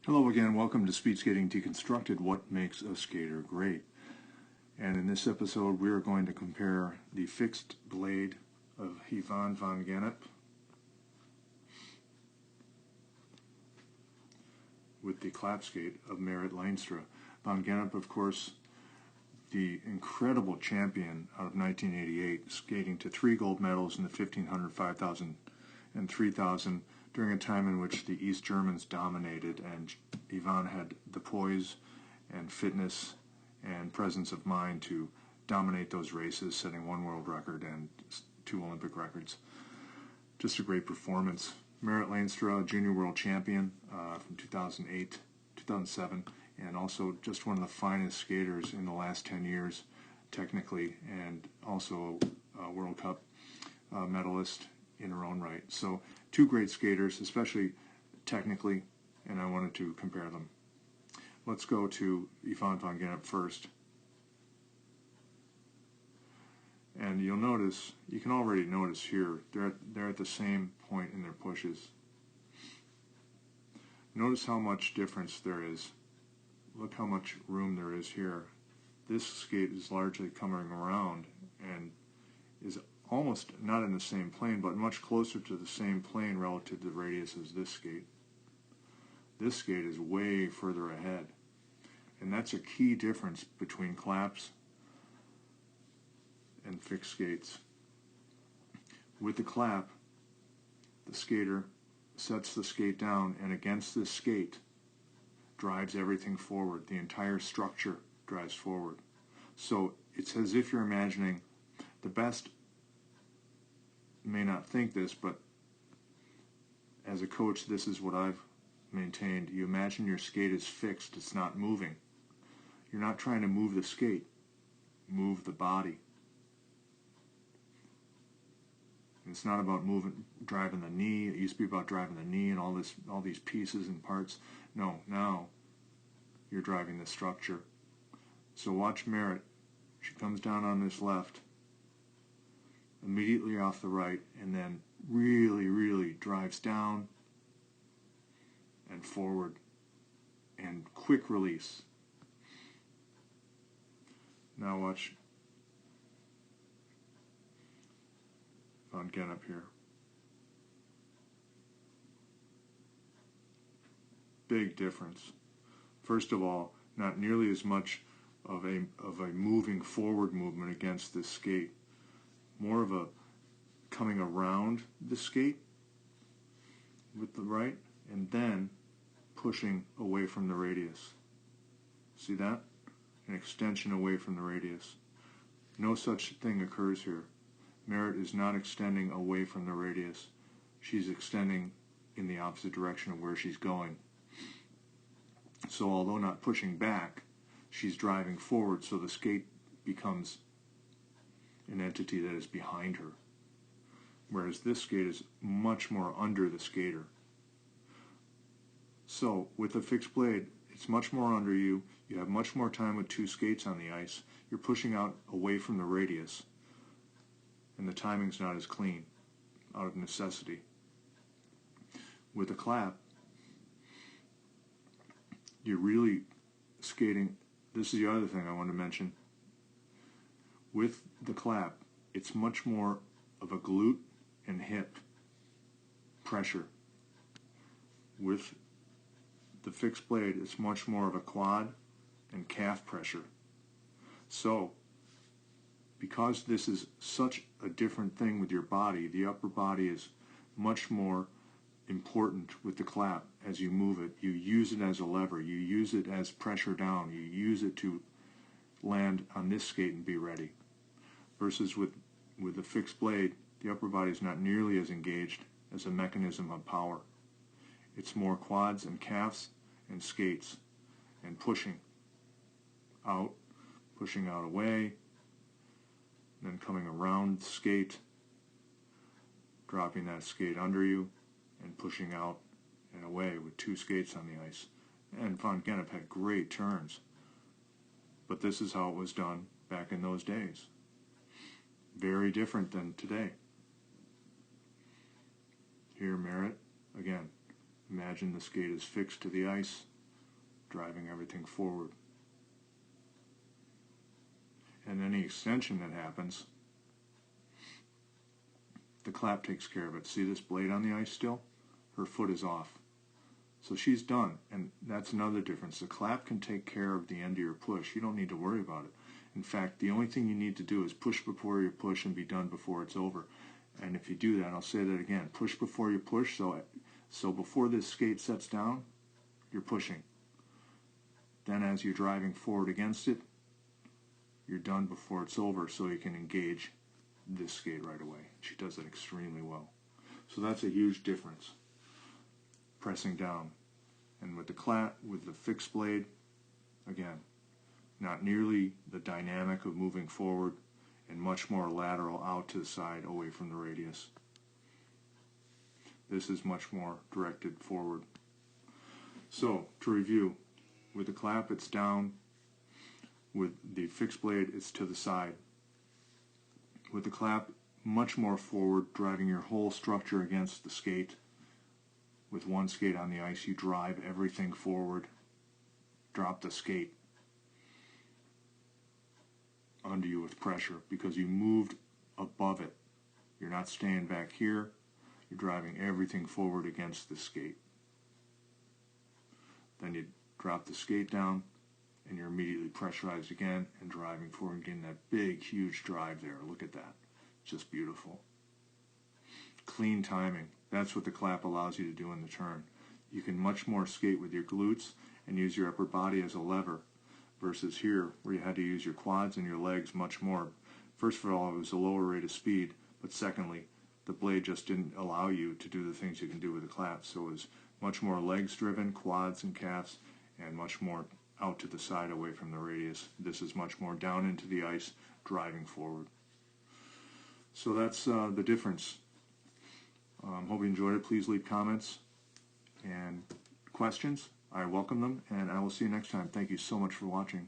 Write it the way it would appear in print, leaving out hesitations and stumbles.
Hello again, welcome to Speed Skating Deconstructed, What Makes a Skater Great. And in this episode we are going to compare the fixed blade of Yvonne van Gennip with the klap skate of Remarkably Leenstra. Van Gennip, of course, the incredible champion out of 1988, skating to 3 gold medals in the 1500, 5000, and 3000 during a time in which the East Germans dominated, and Yvonne had the poise and fitness and presence of mind to dominate those races, setting 1 world record and 2 Olympic records. Just a great performance. Remarkably Leenstra, junior world champion from 2008, 2007, and also just one of the finest skaters in the last 10 years, technically, and also a World Cup medalist in her own right. So 2 great skaters, especially technically, and I wanted to compare them. Let's go to Yvonne van Gennip first. And you'll notice, you can already notice here, they're at the same point in their pushes. Notice how much difference there is. Look how much room there is here. This skate is largely coming around and is almost not in the same plane, but much closer to the same plane relative to the radius as this skate. This skate is way further ahead. And that's a key difference between klaps and fixed skates. With the klap, the skater sets the skate down and against this skate drives everything forward. The entire structure drives forward. So it's as if you're imagining, the best may not think this, but as a coach, this is what I've maintained. You imagine your skate is fixed, it's not moving. You're not trying to move the skate, move the body. It's not about driving the knee. It used to be about driving the knee and all these pieces and parts. No, now you're driving the structure. So watch Merritt. She comes down on this left, immediately off the right, and then really drives down and forward and quick release. Now watch Van Gennip here. Big difference. First of all, not nearly as much of a moving forward movement against this skate. More of a coming around the skate with the right and then pushing away from the radius. See that? An extension away from the radius. No such thing occurs here. Merritt is not extending away from the radius. She's extending in the opposite direction of where she's going. So although not pushing back, she's driving forward, so the skate becomes an entity that is behind her. Whereas this skate is much more under the skater. So with a fixed blade, it's much more under you. You have much more time with 2 skates on the ice. You're pushing out away from the radius. And the timing's not as clean, out of necessity. With a klap, you're really skating. This is the other thing I want to mention. With the klap, it's much more of a glute and hip pressure. With the fixed blade, it's much more of a quad and calf pressure. So, because this is such a different thing with your body, the upper body is much more important with the klap. As you move it, you use it as a lever, you use it as pressure down, you use it to land on this skate and be ready. Versus with the fixed blade, the upper body is not nearly as engaged as a mechanism of power. It's more quads and calves and skates and pushing out away, then coming around the skate, dropping that skate under you, and pushing out and away with 2 skates on the ice. And Van Gennip had great turns. But this is how it was done back in those days. Very different than today. Here, Merritt, again, imagine the skate is fixed to the ice, driving everything forward. And any extension that happens, the klap takes care of it. See this blade on the ice still? Her foot is off. So she's done, and that's another difference. The klap can take care of the end of your push. You don't need to worry about it. In fact, the only thing you need to do is push before you push and be done before it's over. And if you do that, I'll say that again, push before you push. So before this skate sets down, you're pushing. Then as you're driving forward against it, you're done before it's over, so you can engage this skate right away. She does it extremely well. So that's a huge difference. Pressing down. And with the klap, with the fixed blade, again, not nearly the dynamic of moving forward, and much more lateral out to the side away from the radius. This is much more directed forward. So, to review, with the klap it's down, with the fixed blade it's to the side. With the klap, much more forward, driving your whole structure against the skate. With one skate on the ice, you drive everything forward. Drop the skate under you with pressure because you moved above it. You're not staying back here. You're driving everything forward against the skate. Then you drop the skate down and you're immediately pressurized again and driving forward, getting that big, huge drive there. Look at that. Just beautiful. Clean timing. That's what the klap allows you to do in the turn. You can much more skate with your glutes and use your upper body as a lever versus here where you had to use your quads and your legs much more. First of all, it was a lower rate of speed, but secondly, the blade just didn't allow you to do the things you can do with the klap. So it was much more legs driven, quads and calves, and much more out to the side away from the radius. This is much more down into the ice, driving forward. So that's the difference. Hope you enjoyed it. Please leave comments and questions. I welcome them, and I will see you next time. Thank you so much for watching.